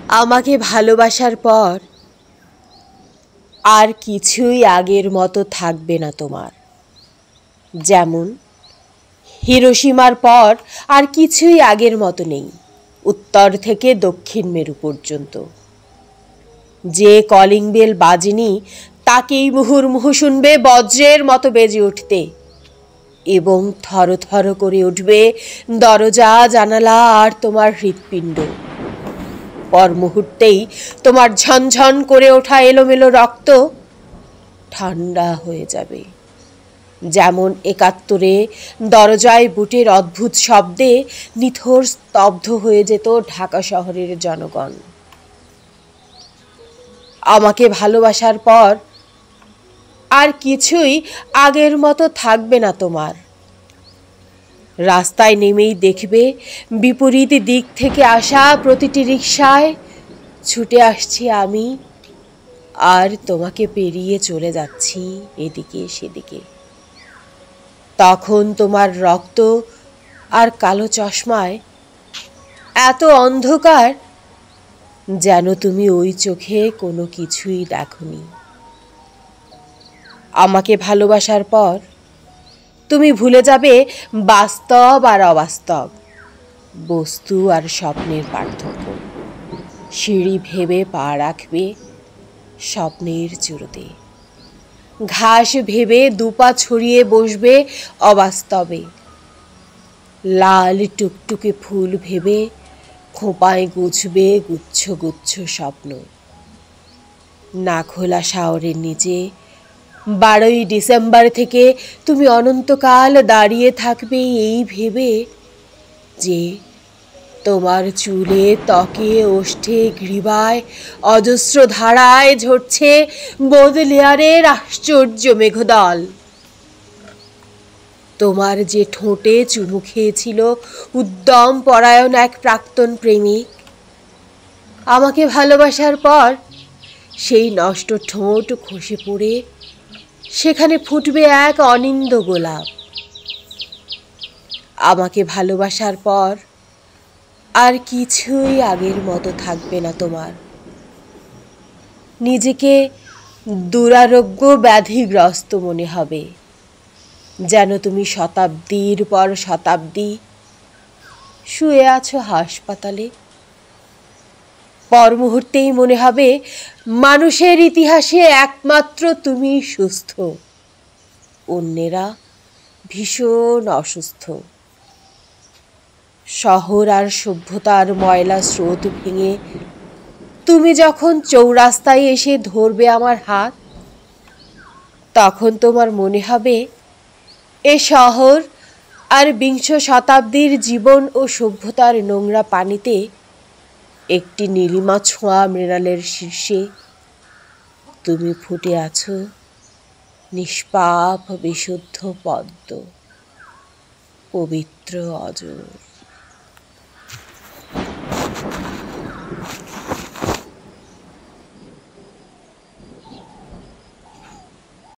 আমাকে ভালোবাসার পর আর কিছুই আগের মতো থাকবে না তোমার। যেমন হিরোশিমার পর আর কিছুই আগের মতো নেই, উত্তর থেকে দক্ষিণ মেরু পর্যন্ত। যে কলিং বেল বাজেনি তাকেই মুহুর্মুহু শুনবে বজ্রের মতো বেজে উঠতে, এবং থর থর করে উঠবে দরজা, জানালা আর তোমার হৃৎপিণ্ড। পর মুহূর্তেই তোমার ঝনঝন করে ওঠা এলোমেলো রক্ত ঠান্ডা হয়ে যাবে, যেমন ৭১-এ দরজায় বুটের অদ্ভুত শব্দে নিথর স্তব্ধ হয়ে যেত ঢাকা শহরের জনগণ। আমাকে ভালোবাসার পর আর কিছুই আগের মতো থাকবে না তোমার। রাস্তায় নেমেই দেখবে বিপরীত দিক থেকে আসা প্রতিটি রিকশায় ছুটে আসছি আমি, আর তোমাকে পেরিয়ে চলে যাচ্ছি এদিকে সেদিকে। তখন তোমার রক্ত আর কালো চশমায় এত অন্ধকার যেন তুমি ওই চোখে কোনো কিছুই দেখোনি। আমাকে ভালোবাসার পর তুমি ভুলে যাবে বাস্তব আর অবাস্তব, বস্তু আর স্বপ্নের পার্থক্য। সিঁড়ি ভেবে পা রাখবে স্বপ্নের চূড়োতে, ঘাস ভেবে দুপা ছড়িয়ে বসবে অবাস্তবে। লাল টুকটুকে ফুল ভেবে খোঁপায় গুছবে গুচ্ছ গুচ্ছ স্বপ্ন। না খোলা শাওরের নিচে ১২ই ডিসেম্বর থেকে তুমি অনন্তকাল দাঁড়িয়ে থাকবে এই ভেবে যে তোমার চুলে, ত্বকে, ওষ্ঠে, গ্রীবায় অজস্র ধারায় ঝরছে বোদলেয়ারের আশ্চর্য মেঘদল। তোমার যে ঠোঁটে চুমু খেয়েছিল উদ্যম পরায়ণ এক প্রাক্তন প্রেমিক, আমাকে ভালোবাসার পর সেই নষ্ট ঠোঁট খসে পড়ে সেখানে ফুটবে এক অনিন্দ গোলাপ। আমাকে ভালোবাসার পর আর কিছুই আগের মতো থাকবে না তোমার। নিজেকে দুরারোগ্য ব্যাধিগ্রস্ত মনে হবে, যেন তুমি শতাব্দীর পর শতাব্দী শুয়ে আছো হাসপাতালে। পর মুহূর্তেই মনে হবে মানুষের ইতিহাসে একমাত্র তুমি সুস্থ, অন্যেরা ভীষণ অসুস্থ। শহর আর সভ্যতার ময়লা স্রোত ভেঙে তুমি যখন চৌরাস্তায় এসে ধরবে আমার হাত, তখন তোমার মনে হবে এ শহর আর বিংশ শতাব্দীর জীবন ও সভ্যতার নোংরা পানিতে একটি নীলিমা ছোঁয়া মৃণালের শীর্ষে তুমি ফুটে আছো নিষ্পাপ বিশুদ্ধ পদ্ম, পবিত্র অজর।